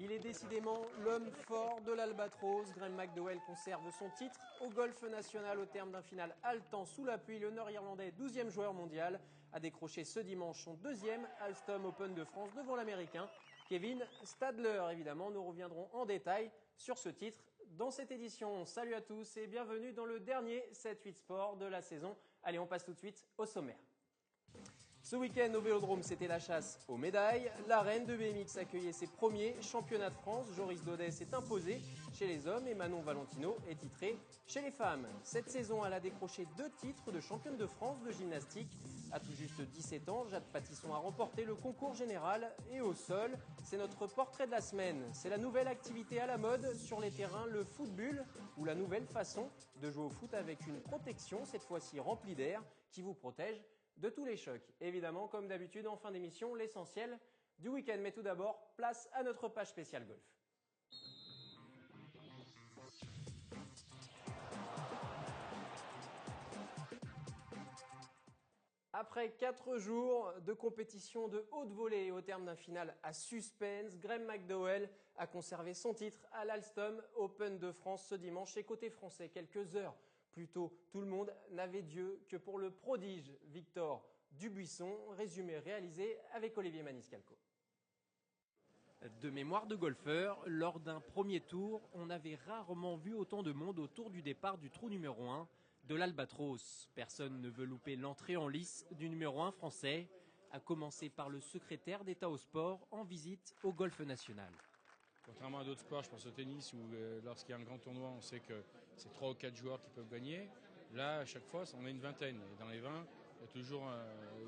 Il est décidément l'homme fort de l'Albatros. Graham McDowell conserve son titre au golf national au terme d'un final haletant sous la pluie. Le Nord-Irlandais, 12e joueur mondial, a décroché ce dimanche son deuxième Alstom Open de France devant l'Américain Kevin Stadler. Évidemment, nous reviendrons en détail sur ce titre dans cette édition. Salut à tous et bienvenue dans le dernier 7-8 Sport de la saison. Allez, on passe tout de suite au sommaire. Ce week-end au Vélodrome, c'était la chasse aux médailles. La reine de BMX accueillait ses premiers championnats de France. Joris Daudet s'est imposé chez les hommes et Manon Valentino est titrée chez les femmes. Cette saison, elle a décroché 2 titres de championne de France de gymnastique. À tout juste 17 ans, Jade Patisson a remporté le concours général et au sol. C'est notre portrait de la semaine. C'est la nouvelle activité à la mode sur les terrains, le footbull, ou la nouvelle façon de jouer au foot avec une protection, cette fois-ci remplie d'air, qui vous protège de tous les chocs. Évidemment, comme d'habitude, en fin d'émission, l'essentiel du week-end. Mais tout d'abord, place à notre page spéciale golf. Après 4 jours de compétition de haute volée et au terme d'un final à suspense, Graham McDowell a conservé son titre à l'Alstom Open de France ce dimanche. Et côté français, quelques heures plus tôt, tout le monde n'avait Dieu que pour le prodige Victor Dubuisson. Résumé réalisé avec Olivier Maniscalco. De mémoire de golfeur, lors d'un premier tour, on avait rarement vu autant de monde autour du départ du trou numéro 1 de l'Albatros. Personne ne veut louper l'entrée en lice du numéro 1 français, à commencer par le secrétaire d'État au sport en visite au golf national. Contrairement à d'autres sports, je pense au tennis, où lorsqu'il y a un grand tournoi, on sait que c'est 3 ou 4 joueurs qui peuvent gagner. Là, à chaque fois, on est une vingtaine. Et dans les 20, il y a toujours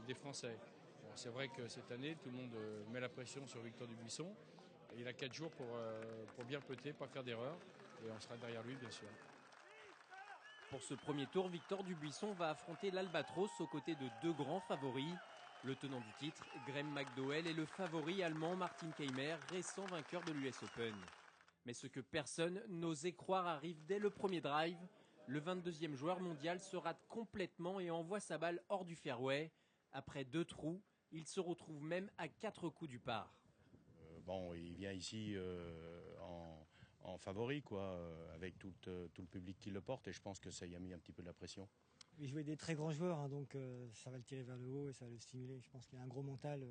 des Français. Bon, c'est vrai que cette année, tout le monde met la pression sur Victor Dubuisson. Et il a 4 jours pour bien putter, pas faire d'erreur. Et on sera derrière lui, bien sûr. Pour ce premier tour, Victor Dubuisson va affronter l'Albatros aux côtés de 2 grands favoris. Le tenant du titre, Graham McDowell, et le favori allemand Martin Kaymer, récent vainqueur de l'US Open. Mais ce que personne n'osait croire arrive dès le premier drive. Le 22e joueur mondial se rate complètement et envoie sa balle hors du fairway. Après 2 trous, il se retrouve même à 4 coups du par. Il vient ici en favori, quoi, avec tout le public qui le porte, et je pense que ça y a mis un petit peu de la pression. Il jouait des très grands joueurs, donc ça va le tirer vers le haut et ça va le stimuler. Je pense qu'il a un gros mental,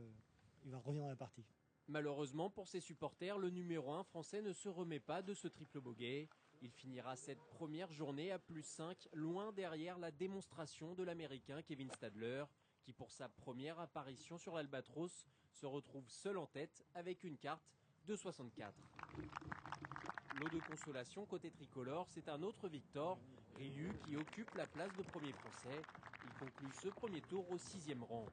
il va revenir dans la partie. Malheureusement pour ses supporters, le numéro 1 français ne se remet pas de ce triple bogey. Il finira cette première journée à +5, loin derrière la démonstration de l'Américain Kevin Stadler, qui pour sa première apparition sur l'Albatros se retrouve seul en tête avec une carte de 64. Lot de consolation côté tricolore, c'est un autre Victor, Ryu, qui occupe la place de premier français. Il conclut ce premier tour au 6e rang.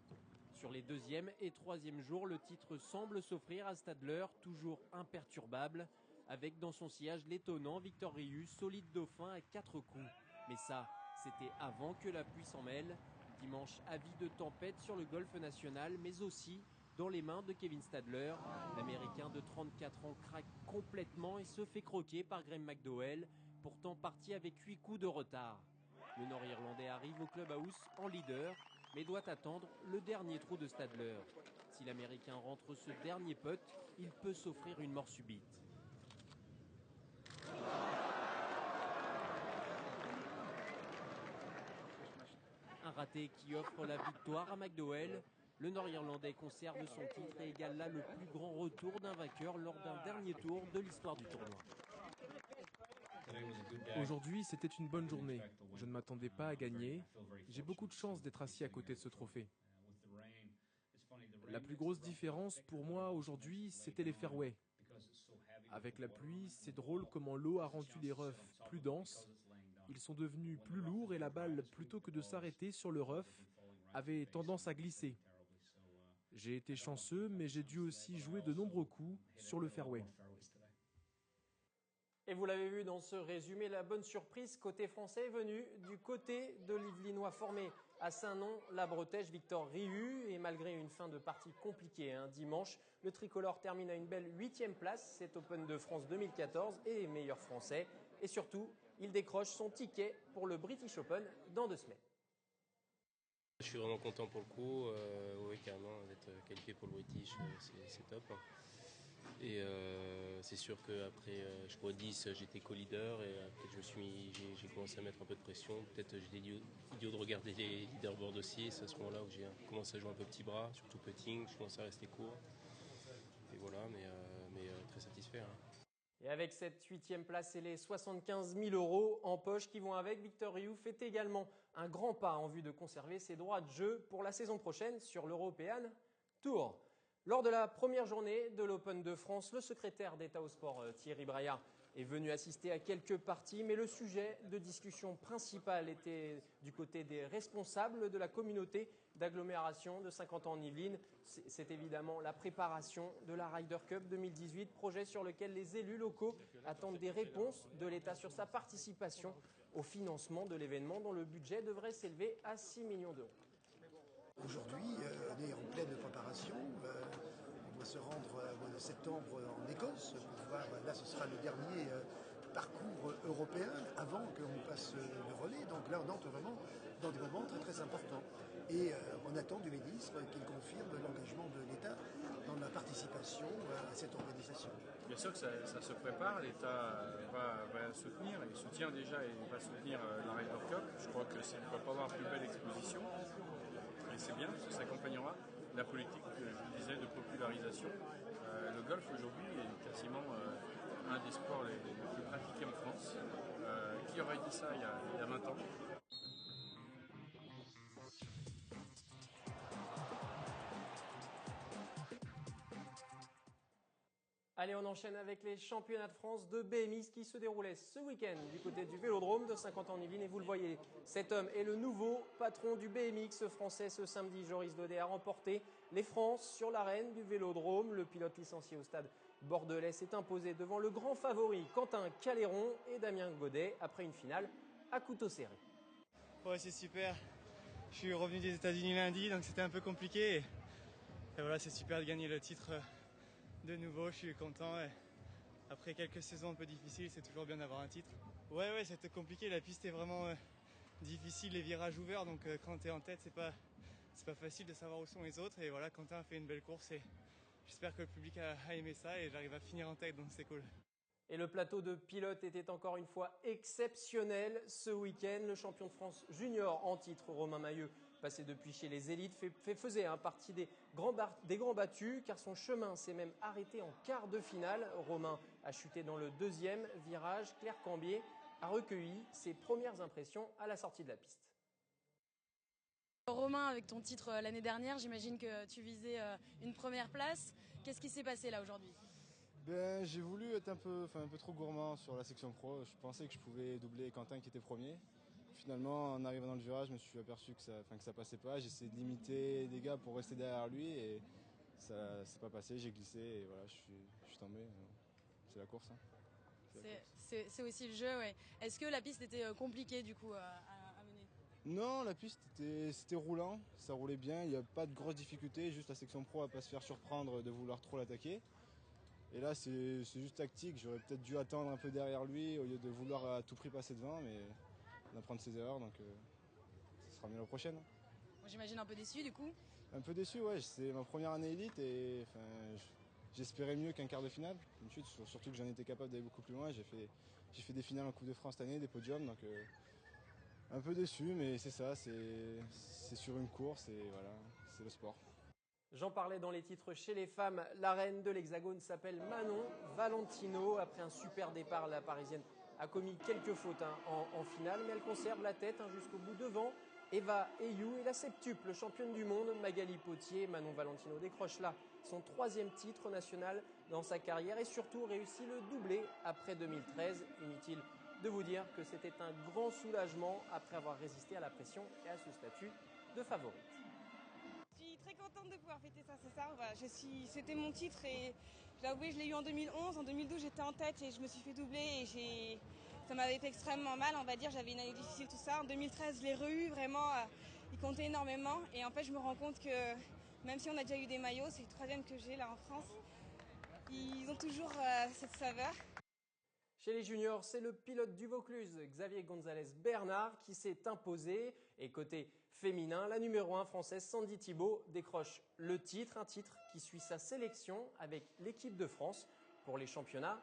Sur les 2e et 3e jours, le titre semble s'offrir à Stadler, toujours imperturbable, avec dans son sillage l'étonnant Victor Ryu, solide dauphin à 4 coups. Mais ça, c'était avant que la pluie s'en mêle. Dimanche, avis de tempête sur le golf national, mais aussi dans les mains de Kevin Stadler. L'Américain de 34 ans craque complètement et se fait croquer par Graham McDowell, pourtant parti avec 8 coups de retard. Le Nord-Irlandais arrive au clubhouse en leader, mais doit attendre le dernier trou de Stadler. Si l'Américain rentre ce dernier putt, il peut s'offrir une mort subite. Un raté qui offre la victoire à McDowell. Le Nord-Irlandais conserve son titre et égale là le plus grand retour d'un vainqueur lors d'un dernier tour de l'histoire du tournoi. Aujourd'hui, c'était une bonne journée. Je ne m'attendais pas à gagner. J'ai beaucoup de chance d'être assis à côté de ce trophée. La plus grosse différence pour moi aujourd'hui, c'était les fairways. Avec la pluie, c'est drôle comment l'eau a rendu les roughs plus denses. Ils sont devenus plus lourds et la balle, plutôt que de s'arrêter sur le rough, avait tendance à glisser. J'ai été chanceux, mais j'ai dû aussi jouer de nombreux coups sur le fairway. Et vous l'avez vu dans ce résumé, la bonne surprise côté français est venue du côté de l'Yvelinois formé à Saint-Nom, la Bretèche, Victor Ryu. Et malgré une fin de partie compliquée dimanche, le tricolore termine à une belle 8e place. C'est Open de France 2014 et les meilleurs français. Et surtout, il décroche son ticket pour le British Open dans 2 semaines. Je suis vraiment content pour le coup, oui carrément, d'être qualifié pour le British, c'est top. Et c'est sûr qu'après, je crois 10, j'étais co-leader et peut-être j'ai commencé à mettre un peu de pression. Peut-être j'étais idiot de regarder les leaderboards aussi. Et c'est à ce moment-là où j'ai commencé à jouer un peu petit bras, surtout putting. Je commençais à rester court. Et voilà, mais très satisfait. Hein. Et avec cette 8e place et les 75 000 € en poche qui vont avec, Victor Rioux fait également un grand pas en vue de conserver ses droits de jeu pour la saison prochaine sur l'European Tour. Lors de la première journée de l'Open de France, le secrétaire d'État au sport Thierry Braillard est venu assister à quelques parties, mais le sujet de discussion principal était du côté des responsables de la communauté d'agglomération de 50 ans en Yvelines. C'est évidemment la préparation de la Ryder Cup 2018, projet sur lequel les élus locaux attendent des réponses de l'État sur sa participation au financement de l'événement dont le budget devrait s'élever à 6 millions d'euros. Aujourd'hui, on est en pleine préparation. On doit se rendre au mois de septembre en Écosse pour voir, là ce sera le dernier parcours européen avant qu'on passe le relais. Donc là on entre vraiment dans des moments très très importants. Et on attend du ministre qu'il confirme l'engagement de l'État dans la participation à cette organisation. Bien sûr que ça se prépare, l'État va soutenir, il soutient déjà et va soutenir la Ryder Cup. Je crois que ça ne peut pas avoir plus belle exposition. Et c'est bien, parce que ça accompagnera la politique que je disais de popularisation. Le golf aujourd'hui est quasiment un des sports les plus pratiqués en France. Qui aurait dit ça il y a 20 ans ? Allez, on enchaîne avec les championnats de France de BMX qui se déroulaient ce week-end du côté du Vélodrome de 50 ans en Yvelines. Et vous le voyez, cet homme est le nouveau patron du BMX français ce samedi. Joris Daudet a remporté les France sur l'arène du Vélodrome. Le pilote licencié au stade bordelais s'est imposé devant le grand favori Quentin Caléron et Damien Godet après une finale à couteau serré. Ouais, c'est super. Je suis revenu des États-Unis lundi, donc c'était un peu compliqué. Et voilà, c'est super de gagner le titre de nouveau. Je suis content. Et après quelques saisons un peu difficiles, c'est toujours bien d'avoir un titre. Ouais, c'était compliqué. La piste est vraiment difficile, les virages ouverts. Donc quand tu es en tête, c'est pas facile de savoir où sont les autres. Et voilà, Quentin a fait une belle course et j'espère que le public a aimé ça et j'arrive à finir en tête, donc c'est cool. Et le plateau de pilotes était encore une fois exceptionnel ce week-end. Le champion de France junior en titre, Romain Mailleux, passé depuis chez les élites, faisait partie des grands battus car son chemin s'est même arrêté en quart de finale. Romain a chuté dans le deuxième virage. Claire Cambier a recueilli ses premières impressions à la sortie de la piste. Romain, avec ton titre l'année dernière, j'imagine que tu visais une première place. Qu'est-ce qui s'est passé là aujourd'hui ? J'ai voulu être un peu trop gourmand sur la section pro. Je pensais que je pouvais doubler Quentin qui était premier. Finalement, en arrivant dans le virage, je me suis aperçu que ça passait pas. J'ai essayé de limiter les dégâts pour rester derrière lui et ça s'est pas passé. J'ai glissé et voilà, je suis tombé. C'est la course. Hein. C'est aussi le jeu, ouais. Est-ce que la piste était compliquée du coup à mener ? Non, la piste c'était roulant, ça roulait bien. Il n'y a pas de grosses difficultés, juste la section pro à pas se faire surprendre de vouloir trop l'attaquer. Et là, c'est juste tactique. J'aurais peut-être dû attendre un peu derrière lui au lieu de vouloir à tout prix passer devant, mais on apprend de ses erreurs, donc ce sera mieux la prochaine. Bon, j'imagine un peu déçu du coup. Un peu déçu, ouais. C'est ma première année élite et j'espérais mieux qu'un quart de finale. Surtout que j'en étais capable d'aller beaucoup plus loin. J'ai fait des finales en Coupe de France cette année, des podiums, donc un peu déçu, mais c'est ça. C'est sur une course et voilà, c'est le sport. J'en parlais dans les titres chez les femmes. La reine de l'Hexagone s'appelle Manon Valentino. Après un super départ, la Parisienne a commis quelques fautes en finale, mais elle conserve la tête jusqu'au bout devant. Eva Eyou et la septuple championne du monde, Magali Potier. Manon Valentino décroche là son 3e titre national dans sa carrière et surtout réussit le doublé après 2013. Inutile de vous dire que c'était un grand soulagement après avoir résisté à la pression et à ce statut de favorite. Je suis très contente de pouvoir fêter ça ce soir. C'était mon titre et j'ai avoué, je l'ai eu en 2011. En 2012, j'étais en tête et je me suis fait doubler et ça m'avait fait extrêmement mal, on va dire. J'avais une année difficile, tout ça. En 2013, je l'ai re-eu, vraiment, il comptait énormément. Et en fait, je me rends compte que même si on a déjà eu des maillots, c'est le 3e que j'ai là en France. Ils ont toujours cette saveur. Chez les juniors, c'est le pilote du Vaucluse, Xavier González Bernard, qui s'est imposé. Et côté féminin. La numéro 1 française, Sandy Thibault, décroche le titre, un titre qui suit sa sélection avec l'équipe de France pour les championnats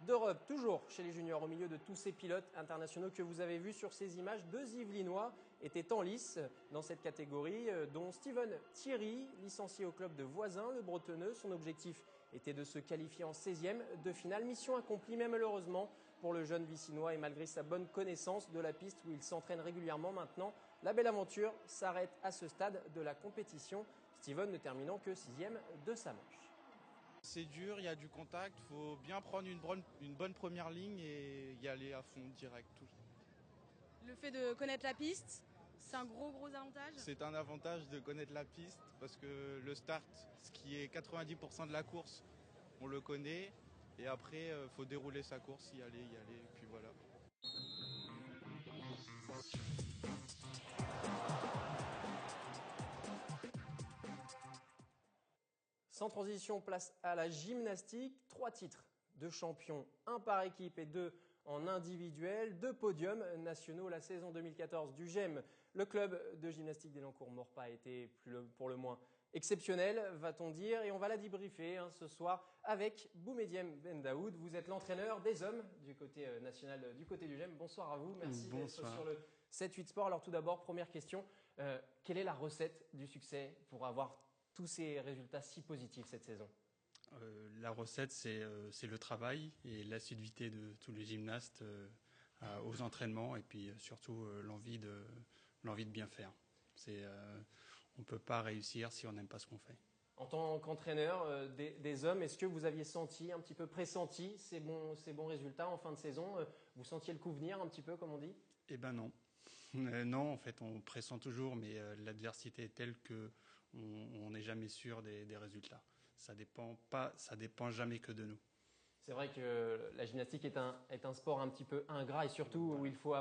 d'Europe. Toujours chez les juniors, au milieu de tous ces pilotes internationaux que vous avez vus sur ces images, 2 Yvelinois étaient en lice dans cette catégorie, dont Steven Thierry, licencié au club de Voisins, le Bretonneux. Son objectif était de se qualifier en 16e de finale. Mission accomplie, mais malheureusement pour le jeune Vicinois, et malgré sa bonne connaissance de la piste où il s'entraîne régulièrement maintenant, la belle aventure s'arrête à ce stade de la compétition. Steven ne terminant que 6e de sa manche. C'est dur, il y a du contact, il faut bien prendre une bonne première ligne et y aller à fond direct. Le fait de connaître la piste, c'est un gros avantage. C'est un avantage de connaître la piste parce que le start, ce qui est 90% de la course, on le connaît. Et après, il faut dérouler sa course, y aller, et puis voilà. Sans transition, place à la gymnastique. 3 titres de champion, 1 par équipe et 2 en individuel. 2 podiums nationaux la saison 2014 du GEM. Le club de gymnastique d'Elancourt-Morpa a été pour le moins exceptionnel, va-t-on dire. Et on va la débriefer ce soir avec Boumedienne Bendaoud. Vous êtes l'entraîneur des hommes du côté national, du côté du GEM. Bonsoir à vous. Merci d'être sur le 7-8 Sport. Alors tout d'abord, première question. Quelle est la recette du succès pour avoir tous ces résultats si positifs cette saison? La recette, c'est le travail et l'assiduité de tous les gymnastes aux entraînements et puis surtout l'envie de bien faire. On ne peut pas réussir si on n'aime pas ce qu'on fait. En tant qu'entraîneur des hommes, est-ce que vous aviez senti, un petit peu pressenti ces bons résultats en fin de saison? Vous sentiez le coup venir un petit peu, comme on dit? Eh ben non. Non, en fait, on pressent toujours, mais l'adversité est telle qu'on n'est jamais sûr des résultats. Ça dépend jamais que de nous. C'est vrai que la gymnastique est un sport un petit peu ingrat et surtout où il faut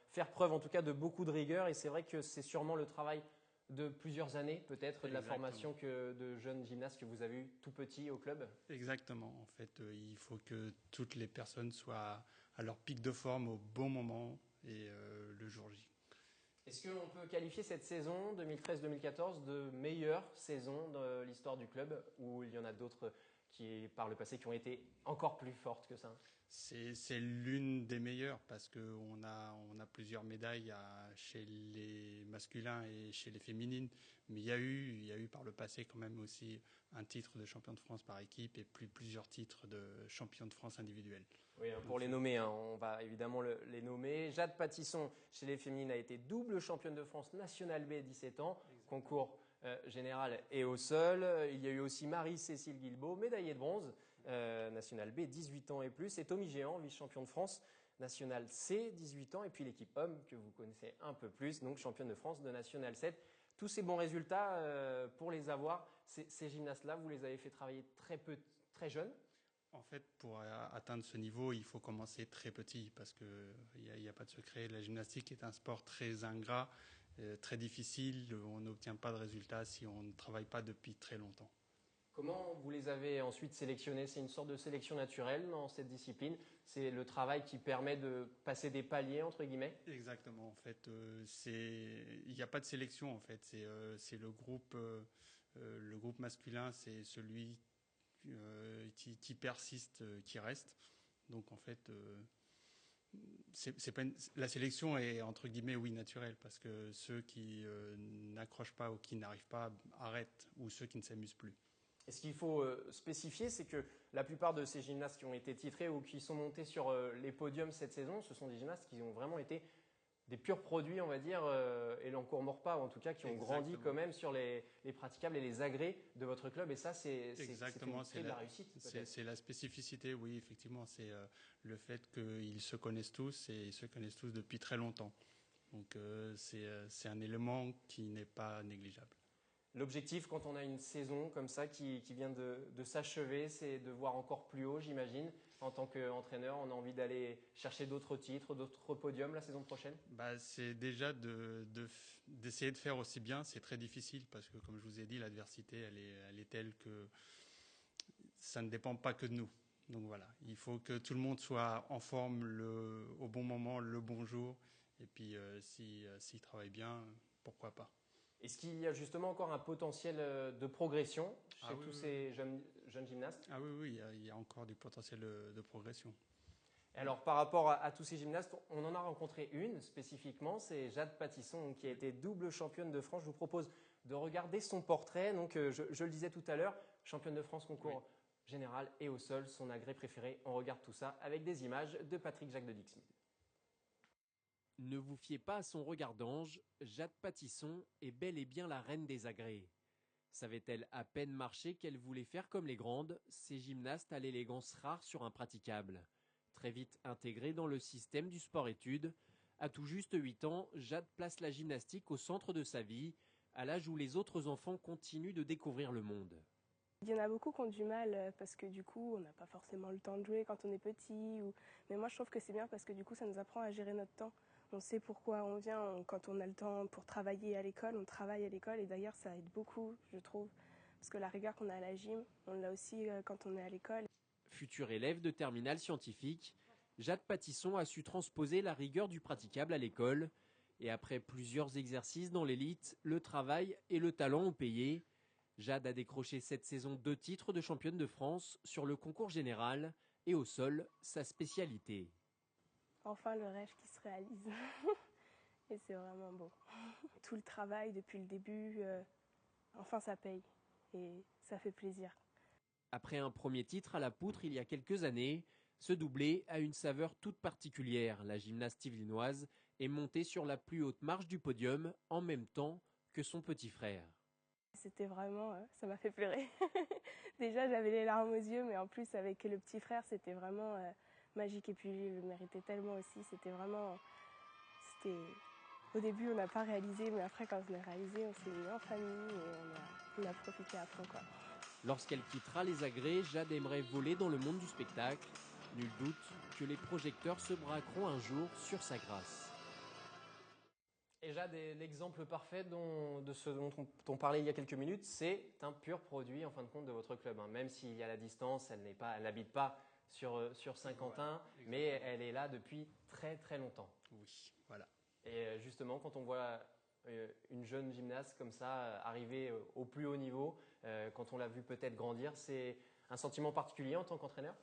faire preuve en tout cas de beaucoup de rigueur. Et c'est vrai que c'est sûrement le travail de plusieurs années peut-être, de la formation de jeunes gymnastes que vous avez eu tout petit au club. Exactement. En fait, il faut que toutes les personnes soient à leur pic de forme au bon moment et le jour J. Est-ce qu'on peut qualifier cette saison 2013-2014 de meilleure saison de l'histoire du club, ou il y en a d'autres qui, par le passé, qui ont été encore plus fortes que ça? C'est l'une des meilleures parce qu'on a plusieurs médailles chez les masculins et chez les féminines. Mais il y a eu par le passé quand même aussi un titre de champion de France par équipe et plusieurs titres de champion de France individuel. Oui, pour les nommer, on va évidemment les nommer. Jade Patisson, chez les féminines, a été double championne de France nationale B 17 ans, concours général et au sol. Il y a eu aussi Marie-Cécile Guilbault, médaillée de bronze, nationale B 18 ans et plus. Et Tommy Géant, vice-champion de France nationale C 18 ans. Et puis l'équipe homme, que vous connaissez un peu plus, donc championne de France de nationale 7. Tous ces bons résultats, pour les avoir, ces gymnastes-là, vous les avez fait travailler très jeunes? En fait, pour atteindre ce niveau, il faut commencer très petit parce qu'il n'y a pas de secret. La gymnastique est un sport très ingrat, très difficile. On n'obtient pas de résultats si on ne travaille pas depuis très longtemps. Comment vous les avez ensuite sélectionnés? C'est une sorte de sélection naturelle dans cette discipline. C'est le travail qui permet de passer des paliers, entre guillemets? Exactement. En fait, il n'y a pas de sélection. En fait, c'est le groupe masculin, c'est celui qui persiste, qui reste. Donc en fait, la sélection est entre guillemets naturelle parce que ceux qui n'accrochent pas ou qui n'arrivent pas arrêtent, ou ceux qui ne s'amusent plus. Et ce qu'il faut spécifier, c'est que la plupart de ces gymnastes qui ont été titrés ou qui sont montés sur les podiums cette saison, ce sont des gymnastes qui ont vraiment été des purs produits, on va dire, Elancourt-Morpa, ou en tout cas qui ont grandi quand même sur les praticables et les agrès de votre club. Et ça, c'est une clé de la réussite. C'est la spécificité, oui, effectivement. C'est le fait qu'ils se connaissent tous et ils se connaissent tous depuis très longtemps. Donc c'est un élément qui n'est pas négligeable. L'objectif, quand on a une saison comme ça qui vient de s'achever, c'est de voir encore plus haut, j'imagine. En tant qu'entraîneur, on a envie d'aller chercher d'autres titres, d'autres podiums la saison prochaine? C'est déjà d'essayer de faire aussi bien. C'est très difficile parce que, comme je vous ai dit, l'adversité, elle est telle que ça ne dépend pas que de nous. Donc voilà, il faut que tout le monde soit en forme au bon moment, le bon jour. Et puis, s'il travaille bien, pourquoi pas. Est-ce qu'il y a justement encore un potentiel de progression chez oui, tous oui. ces jeunes gymnastes? Ah oui, il y a encore du potentiel de progression. Alors, par rapport à tous ces gymnastes, on en a rencontré une spécifiquement, c'est Jade Patisson, qui a été double championne de France. Je vous propose de regarder son portrait. Donc, je le disais tout à l'heure, championne de France concours général et au sol, son agrès préféré. On regarde tout ça avec des images de Patrick Jacques de Dixmude. Ne vous fiez pas à son regard d'ange, Jade Patisson est bel et bien la reine des agrès. Savait-elle à peine marcher qu'elle voulait faire comme les grandes, ces gymnastes à l'élégance rare sur un praticable. Très vite intégrée dans le système du sport-études, à tout juste 8 ans, Jade place la gymnastique au centre de sa vie, à l'âge où les autres enfants continuent de découvrir le monde. Il y en a beaucoup qui ont du mal parce que du coup on n'a pas forcément le temps de jouer quand on est petit. Mais moi je trouve que c'est bien parce que du coup ça nous apprend à gérer notre temps. On sait pourquoi on vient, quand on a le temps pour travailler à l'école, on travaille à l'école et d'ailleurs ça aide beaucoup je trouve. Parce que la rigueur qu'on a à la gym, on l'a aussi quand on est à l'école. Future élève de terminale scientifique, Jade Patisson a su transposer la rigueur du praticable à l'école. Et après plusieurs exercices dans l'élite, le travail et le talent ont payé. Jade a décroché cette saison 2 titres de championne de France sur le concours général et au sol, sa spécialité. Enfin le rêve qui se réalise. Et c'est vraiment beau. Tout le travail depuis le début, enfin ça paye et ça fait plaisir. Après un premier titre à la poutre il y a quelques années, ce doublé a une saveur toute particulière. La gymnaste yvelinoise est montée sur la plus haute marche du podium en même temps que son petit frère. C'était vraiment, ça m'a fait pleurer. Déjà j'avais les larmes aux yeux, mais en plus avec le petit frère c'était vraiment magique. Et puis lui il le méritait tellement aussi, au début on n'a pas réalisé, mais après quand on a réalisé on s'est mis en famille et on a profité à fond quoi. Lorsqu'elle quittera les agrès, Jade aimerait voler dans le monde du spectacle. Nul doute que les projecteurs se braqueront un jour sur sa grâce. Et Jade est l'exemple parfait de ce dont on parlait il y a quelques minutes. C'est un pur produit en fin de compte de votre club. Même s'il y a la distance, elle n'habite pas sur Saint-Quentin, mais elle est là depuis très très longtemps. Oui, voilà. Et justement, quand on voit une jeune gymnaste comme ça arriver au plus haut niveau, quand on l'a vu peut-être grandir, c'est un sentiment particulier en tant qu'entraîneur?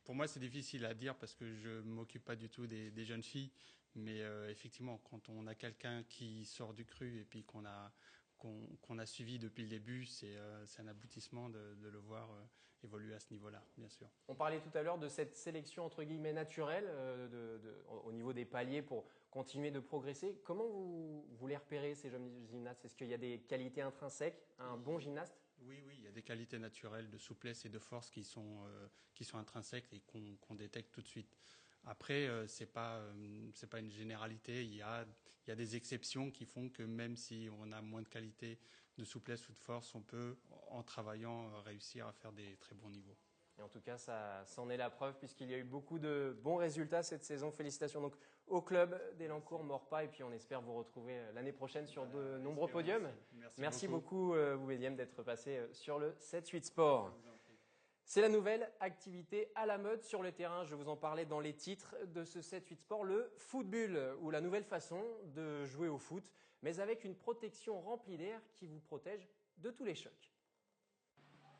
Pour moi, c'est difficile à dire parce que je ne m'occupe pas du tout des jeunes filles. Mais effectivement, quand on a quelqu'un qui sort du cru et puis qu'on a suivi depuis le début, c'est un aboutissement de le voir évoluer à ce niveau-là, bien sûr. On parlait tout à l'heure de cette sélection entre guillemets naturelle au niveau des paliers pour continuer de progresser. Comment vous les repérez, ces jeunes gymnastes? Est-ce qu'il y a des qualités intrinsèques à un bon gymnaste? Oui, il y a des qualités naturelles de souplesse et de force qui sont intrinsèques et qu'on détecte tout de suite. Après, c'est pas une généralité. Il y a des exceptions qui font que même si on a moins de qualité de souplesse ou de force, on peut, en travaillant, réussir à faire des très bons niveaux. Et en tout cas, ça en est la preuve puisqu'il y a eu beaucoup de bons résultats cette saison. Félicitations donc au club d'Elancourt Maurepas et puis on espère vous retrouver l'année prochaine sur de nombreux podiums. Merci beaucoup Boubedième d'être passé sur le 7-8 Sport. C'est la nouvelle activité à la mode sur le terrain. Je vous en parlais dans les titres de ce 7-8 Sport, le footbull, ou la nouvelle façon de jouer au foot, mais avec une protection remplie d'air qui vous protège de tous les chocs.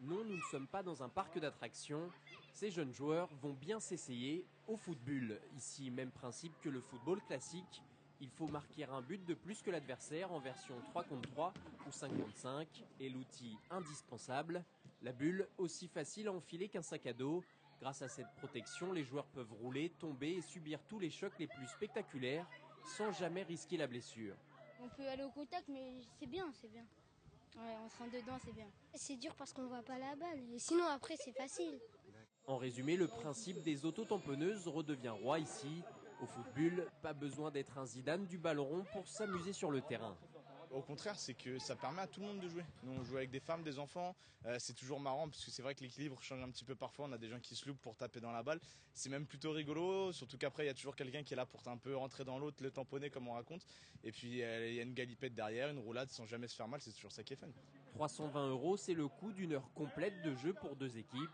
Non, nous ne sommes pas dans un parc d'attractions. Ces jeunes joueurs vont bien s'essayer au football. Ici, même principe que le football classique. Il faut marquer un but de plus que l'adversaire en version 3 contre 3 ou 5 contre 5 et l'outil indispensable, la bulle, aussi facile à enfiler qu'un sac à dos. Grâce à cette protection, les joueurs peuvent rouler, tomber et subir tous les chocs les plus spectaculaires sans jamais risquer la blessure. On peut aller au contact, mais c'est bien, c'est bien. Ouais, on se rend dedans, c'est bien. C'est dur parce qu'on ne voit pas la balle, et sinon après c'est facile. En résumé, le principe des auto-tamponneuses redevient roi ici. Au football, pas besoin d'être un Zidane du ballon rond pour s'amuser sur le terrain. Au contraire, c'est que ça permet à tout le monde de jouer. Nous, on joue avec des femmes, des enfants. C'est toujours marrant parce que c'est vrai que l'équilibre change un petit peu parfois. On a des gens qui se loupent pour taper dans la balle. C'est même plutôt rigolo, surtout qu'après, il y a toujours quelqu'un qui est là pour un peu rentrer dans l'autre, le tamponner comme on raconte. Et puis, il y a une galipette derrière, une roulade sans jamais se faire mal. C'est toujours ça qui est fun. 320 €, c'est le coût d'une heure complète de jeu pour deux équipes.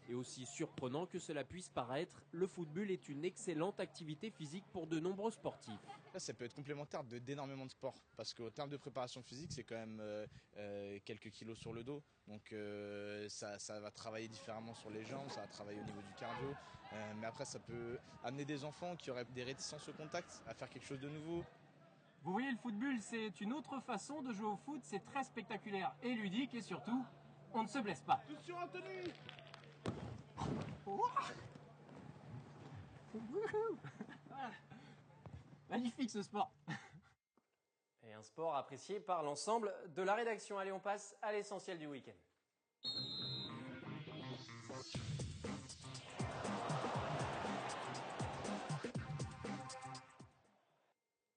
Et aussi surprenant que cela puisse paraître, le football est une excellente activité physique pour de nombreux sportifs. Là, ça peut être complémentaire d'énormément de sports parce qu'au terme de préparation physique, c'est quand même quelques kilos sur le dos. Donc ça va travailler différemment sur les jambes, ça va travailler au niveau du cardio. Mais après, ça peut amener des enfants qui auraient des réticences au contact à faire quelque chose de nouveau. Vous voyez, le football, c'est une autre façon de jouer au foot. C'est très spectaculaire et ludique et surtout, on ne se blesse pas. Attention, Anthony! Voilà. Magnifique ce sport. Et un sport apprécié par l'ensemble de la rédaction. Allez, on passe à l'essentiel du week-end.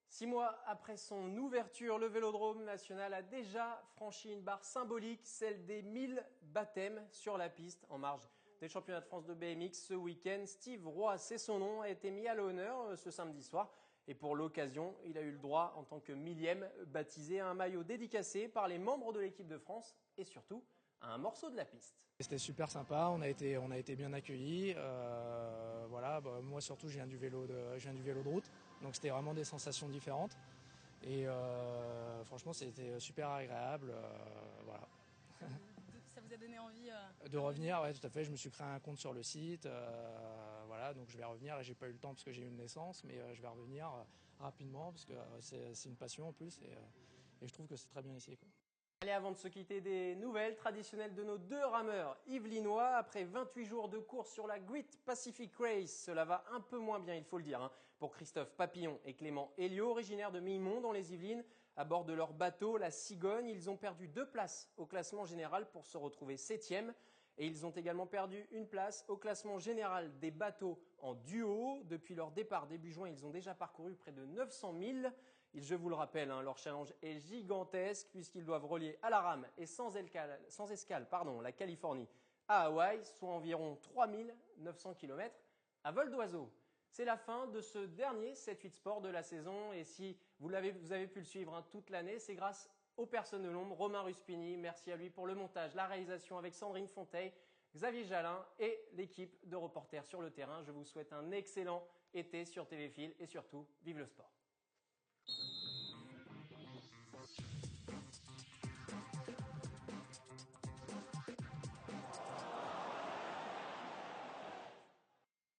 6 mois après son ouverture, le Vélodrome national a déjà franchi une barre symbolique, celle des 1000 baptêmes sur la piste en marge des championnats de France de BMX ce week-end. Steve Roy, c'est son nom, a été mis à l'honneur ce samedi soir. Et pour l'occasion, il a eu le droit, en tant que 1000e, baptisé à un maillot dédicacé par les membres de l'équipe de France et surtout à un morceau de la piste. C'était super sympa, on a été bien accueillis. Voilà, moi surtout, je viens du vélo de route, donc c'était vraiment des sensations différentes. Et franchement, c'était super agréable. Voilà. Ça vous a donné envie de revenir, ouais, tout à fait. Je me suis créé un compte sur le site, voilà, donc je vais revenir. Et j'ai pas eu le temps parce que j'ai eu une naissance, mais je vais revenir rapidement parce que c'est une passion en plus et je trouve que c'est très bien ici, quoi. Allez, avant de se quitter, des nouvelles traditionnelles de nos deux rameurs yvelinois. Après 28 jours de course sur la Great Pacific Race, cela va un peu moins bien, il faut le dire, pour Christophe Papillon et Clément Héliot, originaires de Millemont dans les Yvelines. À bord de leur bateau, la Cigogne, ils ont perdu 2 places au classement général pour se retrouver 7e. Et ils ont également perdu une place au classement général des bateaux en duo. Depuis leur départ début juin, ils ont déjà parcouru près de 900 000. Je vous le rappelle, leur challenge est gigantesque puisqu'ils doivent relier à la rame et sans escale, la Californie à Hawaï, soit environ 3900 km à vol d'oiseau. C'est la fin de ce dernier 7-8 Sport de la saison et si vous avez pu le suivre toute l'année, c'est grâce aux personnes de l'ombre, Romain Ruspini, merci à lui pour le montage, la réalisation avec Sandrine Fonteil, Xavier Jalin et l'équipe de reporters sur le terrain. Je vous souhaite un excellent été sur TV Fil et surtout, vive le sport.